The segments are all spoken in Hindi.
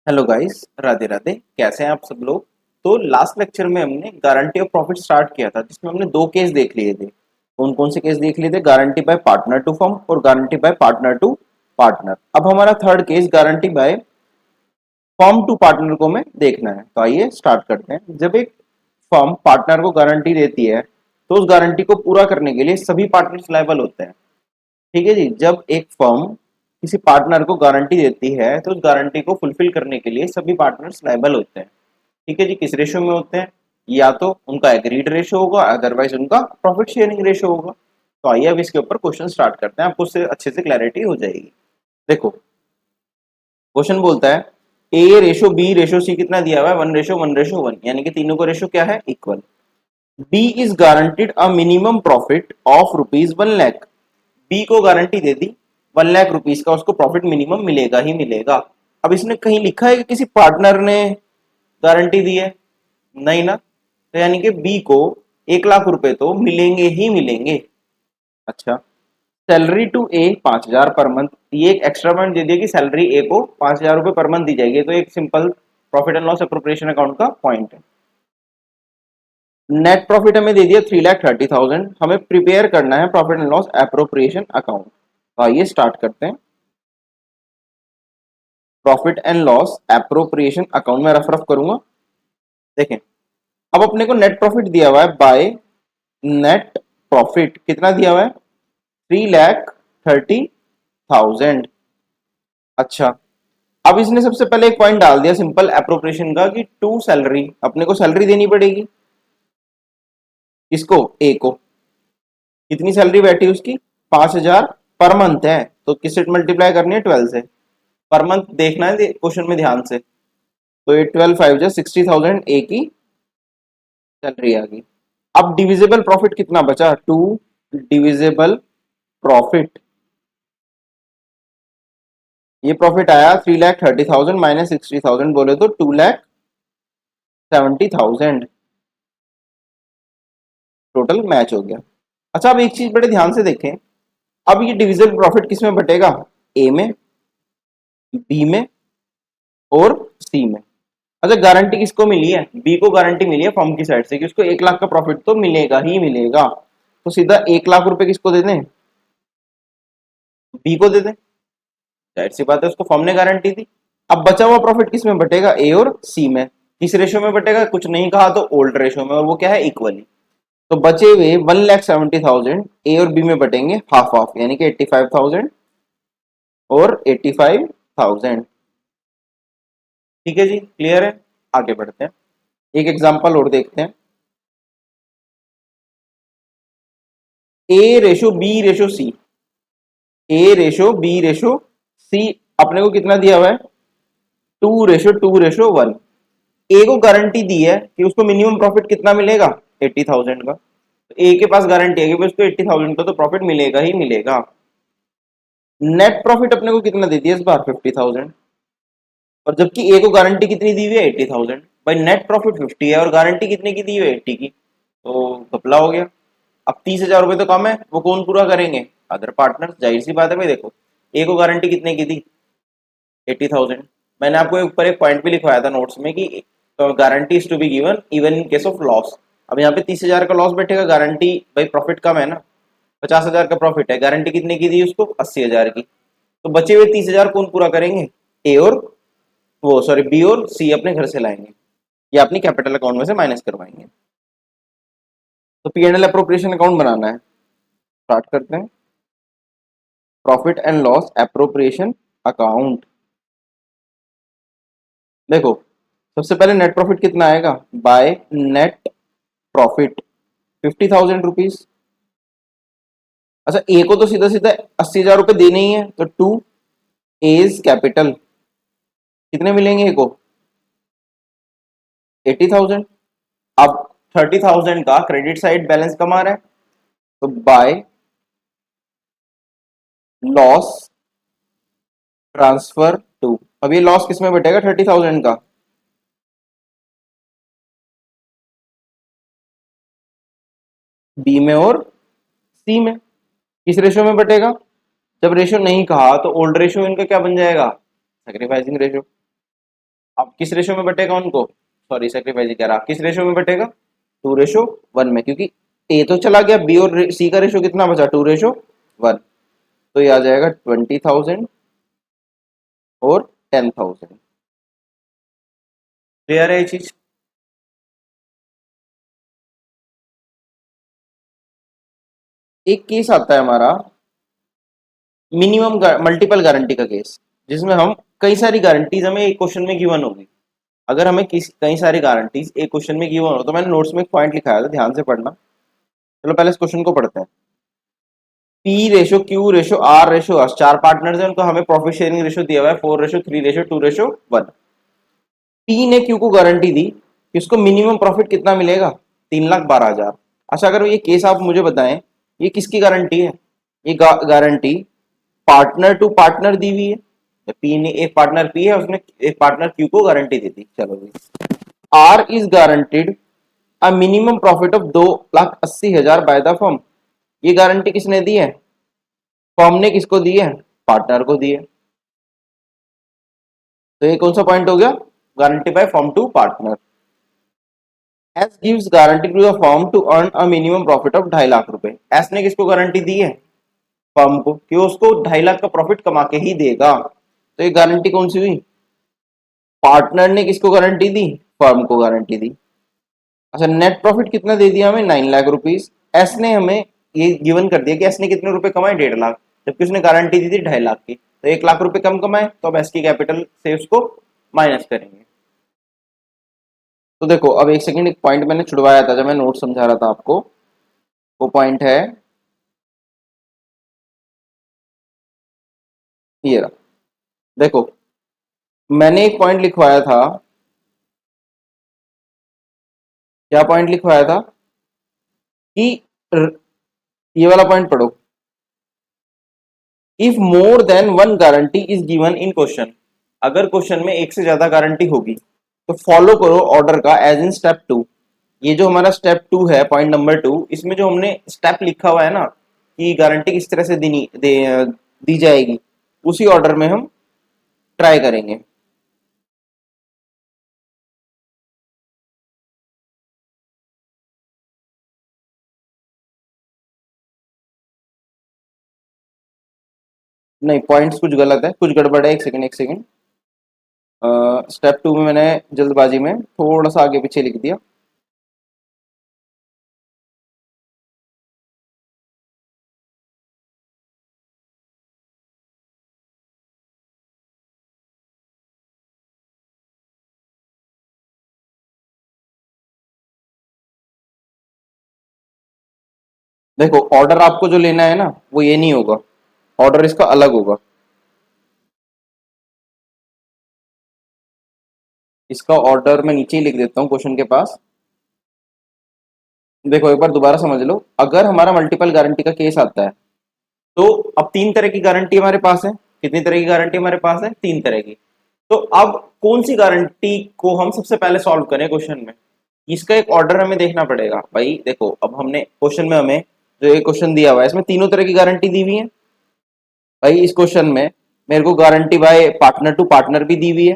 Hello guys, Radhe Radhe. कैसे हैं आप सब लोग। तो लास्ट लेक्चर में हमने गारंटी ऑफ प्रॉफिट स्टार्ट किया था, जिसमें हमने दो केस देख लिए थे। कौन कौन से केस देख लिए थे? Guarantee by partner to firm और guarantee by partner to partner. अब हमारा third case guarantee by firm to partner को में देखना है। तो आइए स्टार्ट करते हैं। जब एक फर्म पार्टनर को गारंटी देती है तो उस गारंटी को पूरा करने के लिए सभी पार्टनर्स लायबल होते हैं। ठीक है जी। जब एक फर्म किसी पार्टनर को गारंटी देती है तो उस गारंटी को फुलफिल करने के लिए सभी पार्टनर्स लायबल होते हैं। ठीक है जी। किस रेशियो में होते हैं? या तो उनका एग्रीड रेशियो होगा, अदरवाइज उनका प्रॉफिट शेयरिंग रेशियो होगा। तो आइए अब इसके ऊपर क्वेश्चन स्टार्ट करते हैं, आपको उससे अच्छे से क्लैरिटी हो जाएगी। देखो, क्वेश्चन बोलता है ए रेशो बी रेशो सी कितना दिया हुआ है? 1:1:1, यानी कि तीनों का रेशो क्या है? Equal. B is guaranteed a minimum profit of ₹1,00,000। B को गारंटी दे दी 1,00,000 रुपीज का, उसको प्रॉफिट मिनिमम मिलेगा ही मिलेगा। अब इसने कहीं लिखा है कि किसी पार्टनर ने गारंटी दी है? नहीं ना। तो यानी कि बी को 1,00,000 रुपए तो मिलेंगे ही मिलेंगे। अच्छा, salary to A 5,000 per month. ये एक एक्स्ट्रा पॉइंट दे दिया कि सैलरी ए को 5,000 रुपए पर मंथ दी जाएगी। तो एक simple profit and loss appropriation account का पॉइंट है। नेट प्रॉफिट हमें दे दिया 3,30,000। हमें प्रिपेयर करना है profit and loss appropriation account. तो आइए स्टार्ट करते हैं। Profit and loss appropriation account में रफ रफ करूंगा। देखें, अब अपने को नेट प्रॉफिट दिया हुआ है बाय नेट प्रॉफिट कितना दिया हुआ है? 3,30,000। अच्छा, अब इसने सबसे पहले एक पॉइंट डाल दिया सिंपल अप्रोप्रिएशन का कि टू सैलरी, अपने को सैलरी देनी पड़ेगी। इसको ए को कितनी सैलरी बैठी उसकी? 5,000 पर मंथ है। तो किससे मल्टीप्लाई करनी है? 12 से। पर मंथ देखना है क्वेश्चन में ध्यान से। तो ये 12 5 जा 60,000 ए की सैलरी आ गई। अब डिविजिबल प्रॉफिट कितना बचा? To divisible profit. ये प्रॉफिट आया 3,30,000 माइनस 60,000, बोले तो 2,70,000 टोटल मैच हो गया। अच्छा, अब एक चीज बड़े ध्यान से देखें। अब ये डिविजिबल प्रॉफिट किस में बटेगा? ए में, बी में और सी में। अच्छा, गारंटी किसको मिली है? बी को गारंटी मिली है फर्म की साइड से कि उसको 1,00,000 का प्रॉफिट तो मिलेगा ही मिलेगा। तो सीधा 1,00,000 रुपए किसको दे दें? बी को दे दें। जाहिर सी बात है, उसको फर्म ने गारंटी दी। अब बचा हुआ प्रॉफिट किस में बटेगा? ए और सी में। किस रेशियो में बटेगा? कुछ नहीं कहा तो ओल्ड रेशियो में, और वो क्या है? इक्वली। तो बचे हुए 1,70,000 ए और बी में बटेंगे हाफ हाफ, यानी कि 85,000 और 85,000। ठीक है जी, क्लियर है। आगे बढ़ते हैं, एक एग्जांपल और देखते हैं। ए रेशो बी रेशो सी, ए रेशो बी रेशो सी अपने को कितना दिया हुआ है? 2:2:1। ए को गारंटी दी है कि उसको मिनिमम प्रॉफिट कितना मिलेगा? 80,000 का। तो ए के पास गारंटी है कि उसको 80,000 का तो प्रॉफिट मिलेगा ही मिलेगा। नेट प्रॉफिट अपने को कितना दे दिया इस बार? 50,000। और जबकि ए को गारंटी कितनी दी हुई है? 80,000। भाई नेट प्रॉफिट 50 है और गारंटी कितने की दी हुई है? 80 की। तो घपला हो गया। अब 30,000 रुपए तो कम है, वो कौन पूरा करेंगे? Other partner. जाहिर सी बात है भाई। देखो, ए को गारंटी कितने की दी? 80,000। मैंने आपको ऊपर एक पॉइंट भी लिखवाया था नोट्स में कि guarantee is to be given even in case of loss. अब यहाँ पे 30,000 का लॉस बैठेगा, गारंटी भाई प्रॉफिट कम है ना, 50,000 का प्रॉफिट है, गारंटी कितने की दी उसको? 80,000 की। तो बचे हुए 30,000 कौन पूरा करेंगे? ए और वो सॉरी बी और सी अपने घर से लाएंगे या अपनी कैपिटल अकाउंट में से माइनस करवाएंगे। तो P and L appropriation account बनाना है। स्टार्ट करते हैं। Profit and loss appropriation account. देखो, सबसे पहले नेट प्रॉफिट कितना आएगा? By net profit 50,000 rupees. अच्छा, ए को तो सीधा सीधा 80,000 रुपए देने ही है, तो टू एज कैपिटल कितने मिलेंगे ए को? 80,000। अब 30,000 का क्रेडिट साइड बैलेंस कम आ रहा है, तो बाय लॉस ट्रांसफर टू। अब ये लॉस किस में बटेगा? 30,000 का। बी में और सी में। किस रेशियो में बटेगा? जब रेशियो नहीं कहा तो ओल्ड रेशियो इनका क्या बन जाएगा? Sacrificing ratio. अब किस रेशो में बटेगा उनको, सॉरी सेक्रीफाइस कह रहा, किस रेशो में बटेगा, 2:1 में, क्योंकि ए तो चला गया, बी और सी का रेशो कितना बचा, 2:1। तो ये आ जाएगा 20,000 और 10,000। क्लियर है ये चीज। एक केस आता है हमारा मिनिमम मल्टीपल गारंटी का केस, जिसमें हम कई सारी गारंटीज हमें एक क्वेश्चन में गिवन होगी। अगर हमें कई सारी गारंटीज एक क्वेश्चन में गिवन हो, तो मैंने नोट्स में एक पॉइंट लिखाया था, ध्यान से पढ़ना। चलो पहले इस क्वेश्चन को पढ़ते हैं। P:Q:R:, 4 पार्टनर्स हैं, उनको हमें प्रॉफिट शेयरिंग रेशो दिया हुआ है 4:3:2:1। पी ने क्यू को गारंटी दी कि उसको मिनिमम प्रॉफिट कितना मिलेगा, 3,12,000। अच्छा, अगर ये केस आप मुझे बताएं, ये किसकी गारंटी है, ये गारंटी पार्टनर टू पार्टनर दी हुई है। पी ने, एक पार्टनर पी है, उसने एक पार्टनर क्यू को गारंटी दी थी। चलो जी, R is guaranteed a minimum profit of 2,80,000 by the firm. ये गारंटी किसने दी है, फर्म ने किसको दी है, पार्टनर को दी है। तो ये कौन सा पॉइंट हो गया, guarantee by firm to partner. S gives guarantee to the firm to earn a minimum profit of 2.5 lakh रुपए। एस ने किसको गारंटी दी है, फर्म को, कि उसको 2.5 लाख का प्रॉफिट कमा के ही देगा। तो ये गारंटी कौन सी हुई, पार्टनर ने किसको गारंटी दी, फर्म को गारंटी दी। अच्छा, नेट प्रॉफिट कितना दे दिया हमें, 9 लाख रुपीज। एस ने हमें ये गिवन कर दिया कि एस ने कितने रुपए कमाए, 1.5 लाख, जबकि उसने गारंटी दी थी 2.5 लाख की। तो 1 लाख रुपए कम कमाए, तो अब एस की कैपिटल से उसको माइनस करेंगे। तो देखो, अब एक सेकंड, एक पॉइंट मैंने छुड़वाया था जब मैं नोट समझा रहा था आपको। वो पॉइंट है ये रहा। देखो, मैंने एक पॉइंट लिखवाया था, क्या पॉइंट लिखवाया था कि ये वाला पॉइंट पढ़ो, if more than one guarantee is given in question. अगर क्वेश्चन में एक से ज्यादा गारंटी होगी, तो फॉलो करो ऑर्डर का एज इन स्टेप 2। ये जो हमारा स्टेप 2 है, पॉइंट नंबर 2, इसमें जो हमने स्टेप लिखा हुआ है ना, कि गारंटी किस तरह से दी जाएगी, उसी ऑर्डर में हम ट्राई करेंगे। नहीं, पॉइंट्स कुछ गलत है, कुछ गड़बड़ है, एक सेकंड एक सेकंड। स्टेप 2 में मैंने जल्दबाजी में थोड़ा सा आगे पीछे लिख दिया। देखो, ऑर्डर आपको जो लेना है ना, वो ये नहीं होगा, ऑर्डर इसका अलग होगा। इसका ऑर्डर मैं नीचे ही लिख देता हूँ क्वेश्चन के पास। देखो, एक बार दोबारा समझ लो। अगर हमारा मल्टीपल गारंटी का केस आता है, तो अब 3 तरह की गारंटी हमारे पास है। कितनी तरह की गारंटी हमारे पास है, 3 तरह की। तो अब कौन सी गारंटी को हम सबसे पहले सॉल्व करें क्वेश्चन में, इसका एक ऑर्डर हमें देखना पड़ेगा। भाई देखो, अब हमने क्वेश्चन में हमें जो एक क्वेश्चन दिया हुआ है, इसमें तीनों तरह की गारंटी दी हुई है। भाई इस क्वेश्चन में मेरे को guarantee by partner to partner भी दी हुई है,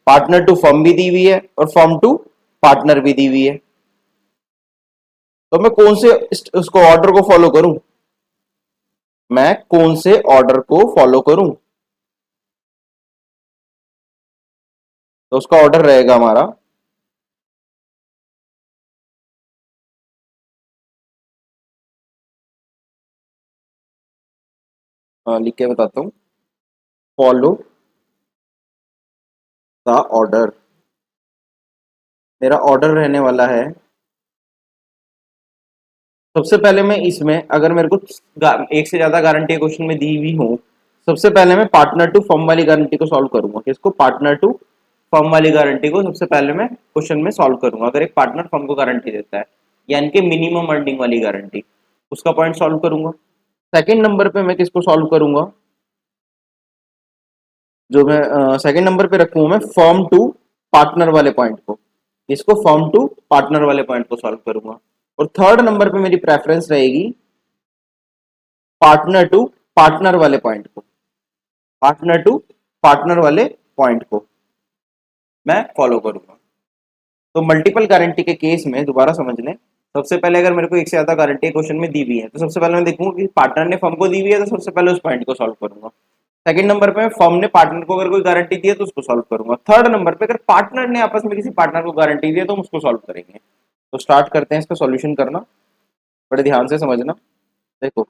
पार्टनर टू फर्म भी दी हुई है, और फर्म टू पार्टनर भी दी हुई है। तो मैं कौन से उसको ऑर्डर को फॉलो करूं, मैं कौन से ऑर्डर को फॉलो करूं। तो उसका ऑर्डर रहेगा हमारा, लिख के बताता हूं, फॉलो द ऑर्डर। मेरा ऑर्डर रहने वाला है, सबसे पहले मैं इसमें, अगर मेरे को एक से ज्यादा गारंटी क्वेश्चन में दी हुई हो, सबसे पहले मैं पार्टनर टू फर्म वाली गारंटी को सॉल्व करूंगा। किसको, पार्टनर टू फर्म वाली गारंटी को सबसे पहले मैं क्वेश्चन में सॉल्व करूंगा। अगर एक पार्टनर फर्म को गारंटी देता है, यानी कि मिनिमम अर्निंग वाली गारंटी, उसका पॉइंट सॉल्व करूंगा। सेकंड नंबर पे मैं किसको सॉल्व करूंगा, जो मैं सेकंड नंबर पे रखूंगा, मैं फर्म टू पार्टनर वाले पॉइंट को, इसको फर्म टू पार्टनर वाले पॉइंट को सॉल्व करूंगा। और थर्ड नंबर पे मेरी प्रेफरेंस रहेगी पार्टनर टू पार्टनर वाले पॉइंट को, पार्टनर टू पार्टनर वाले पॉइंट को। मैं फॉलो करूंगा। तो मल्टीपल गारंटी के केस में दोबारा समझ लें, सबसे पहले अगर मेरे को एक से ज्यादा गारंटी क्वेश्चन में दी हुई है तो सबसे पहले मैं देखूंगा कि पार्टनर ने फर्म को दी हुई है, तो सबसे पहले उस पॉइंट को सॉल्व करूंगा। सेकंड नंबर पे फर्म ने पार्टनर को अगर कोई गारंटी दी है तो उसको सॉल्व करूंगा। थर्ड नंबर पे अगर पार्टनर ने आपस में किसी पार्टनर को गारंटी दी है तो हम उसको सॉल्व करेंगे। तो स्टार्ट करते हैं इसका सॉल्यूशन करना, बड़े ध्यान से समझना। देखो,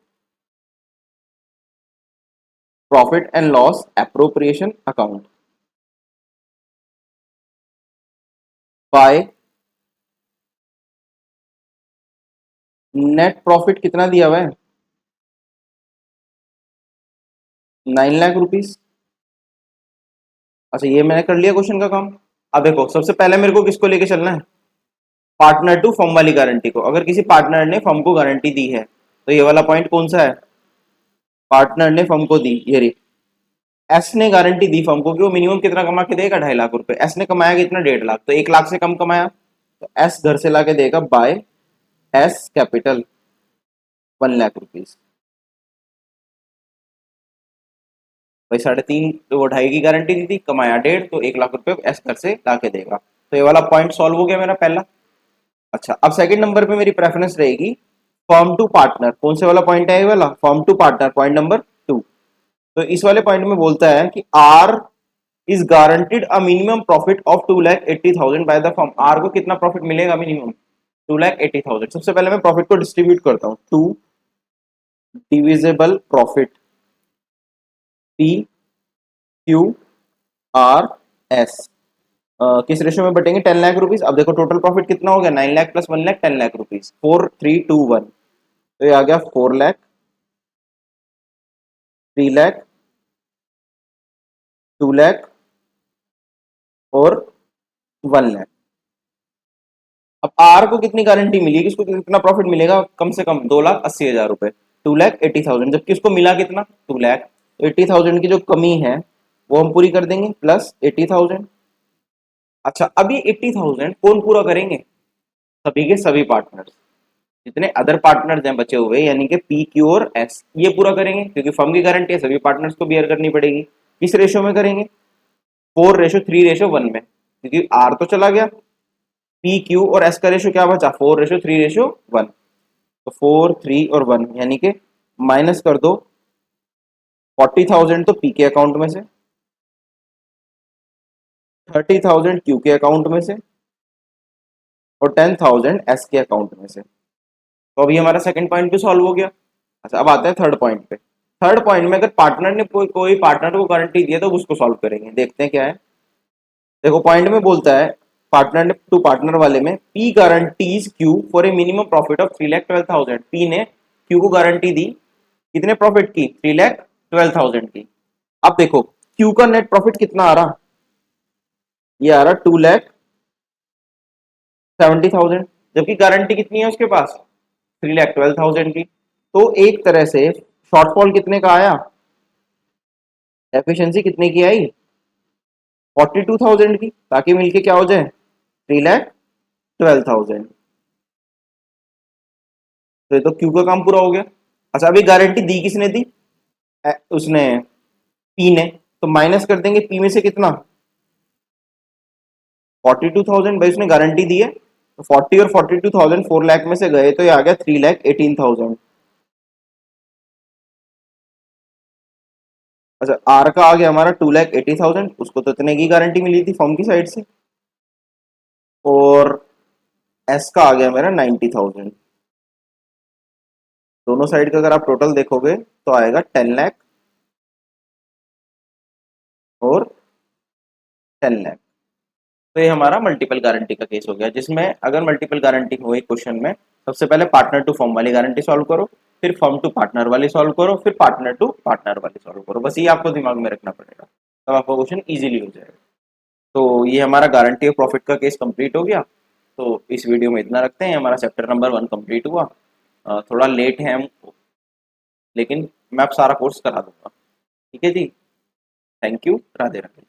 profit and loss appropriation account by net profit कितना दिया हुआ है, 9 लाख रुपीज। अच्छा, ये मैंने कर लिया क्वेश्चन का काम। अब देखो, सबसे पहले मेरे को किसको लेके चलना है, पार्टनर टू फर्म वाली गारंटी को। अगर किसी पार्टनर ने फर्म को गारंटी दी है तो ये वाला पॉइंट कौन सा है, पार्टनर ने फर्म को दी, ये रही। एस ने गारंटी दी फर्म को कि वो मिनिमम कितना कमा के देगा, 2.5 लाख रुपए। एस ने कमाया कितना, 1.5 लाख, तो 1 लाख से कम कमाया, तो एस घर से लाके देगा by S capital 1 lakh rupees. भाई 3.5 तो वो 2.5 की गारंटी दी थी, कमाया 1.5, तो 1 लाख रुपए एस घर से लाके देगा। तो ये वाला पॉइंट सॉल्व हो गया मेरा पहला। अच्छा, अब सेकंड नंबर पे मेरी प्रेफरेंस रहेगी फर्म टू पार्टनर। कौन से वाला पॉइंट है ये वाला, firm to partner, point number 2। तो इस वाले पॉइंट में बोलता है कि R is guaranteed a minimum profit of 2,80,000 by the firm. R को कितना प्रॉफिट मिलेगा मिनिमम, 2,80,000। सबसे पहले मैं प्रॉफिट को डिस्ट्रीब्यूट करता हूँ, 2 divisible profit P Q R S, किस रेशियो में बटेंगे, 10 लाख रुपीज। अब देखो टोटल प्रॉफिट कितना हो गया, 9 लाख प्लस 1 लाख, 10 लाख रुपीज, 4,321। तो ये आ गया 4 लाख, 3 लाख, 2 लाख और 1 लाख। अब आर को कितनी गारंटी मिली, इसको कितना प्रॉफिट मिलेगा, कम से कम 2,80,000 रुपए, 2,80,000। जबकि इसको मिला कितना, 2 लाख। 80,000 की जो कमी है वो हम पूरी कर देंगे, प्लस 80,000। अच्छा, अब ये 80,000 कौन पूरा करेंगे, सभी के सभी पार्टनर्स, जितने अदर पार्टनर्स हैं बचे हुए, यानी कि पी क्यू और एस, ये पूरा करेंगे। क्योंकि फर्म की गारंटी है, सभी पार्टनर्स को बियर करनी पड़ेगी। किस रेशियो में करेंगे, 4:3:1 में, क्योंकि आर तो चला गया। पी क्यू और एस का रेशियो क्या बचा, 4:3:1। तो 4, 3 और 1, यानी कि माइनस कर दो 40,000 तो पी के अकाउंट में से, 30,000 क्यू के अकाउंट में से और 10,000 एस के अकाउंट में से। तो अभी हमारा सेकंड पॉइंट भी सॉल्व हो गया। अच्छा, अब आते हैं थर्ड पॉइंट पे। थर्ड पॉइंट में अगर पार्टनर ने कोई पार्टनर को गारंटी दी है तो उसको सॉल्व करेंगे, देखते हैं क्या है। देखो, पॉइंट में बोलता है पार्टनर ने टू पार्टनर वाले में, P guarantees Q for a minimum profit of 3,12,000। P ने क्यू को गारंटी दी कितने प्रॉफिट की, 3,12,000 की। अब देखो क्यू का नेट प्रॉफिट कितना आ रहा, ये आ रहा 2,70,000, जबकि गारंटी कितनी है उसके पास, 3,12,000 की। तो एक तरह से शॉर्टफॉल कितने का आया, एफिशिएंसी कितने की आई, 42,000 की, ताकि मिलके क्या हो जाए, 3,12,000। तो ये तो क्यू का काम पूरा हो गया। अच्छा, अभी गारंटी दी किसने दी, उसने, पी ने। तो माइनस कर देंगे पी में से कितना, 42,000। भाई उसने गारंटी दी है, तो 40 और 42,000 4 लाख में से गए, तो ये आ गया 3,18,000। अच्छा, आर का आ गया हमारा 2,80,000, उसको तो इतने की गारंटी मिली थी फर्म की साइड से। और एस का आ गया मेरा 90,000। दोनों साइड का अगर आप टोटल देखोगे तो आएगा 10 लाख और 10 लाख। तो ये हमारा मल्टीपल गारंटी का केस हो गया, जिसमें अगर मल्टीपल गारंटी हो एक क्वेश्चन में, सबसे पहले पार्टनर टू फर्म वाली गारंटी सॉल्व करो, फिर फर्म टू पार्टनर वाली सॉल्व करो, फिर पार्टनर टू पार्टनर वाली सॉल्व करो। बस ये आपको दिमाग में रखना पड़ेगा, तब आपका क्वेश्चन इजीली हो जाएगा। तो ये हमारा गारंटी ऑफ प्रॉफिट का केस कंप्लीट हो गया। तो इस वीडियो में इतना रखते हैं, हमारा चैप्टर नंबर 1 कंप्लीट हुआ। थोड़ा लेट है हम, लेकिन मैं अब सारा कोर्स करा दूंगा। ठीक है जी, थैंक यू, राधे राधे।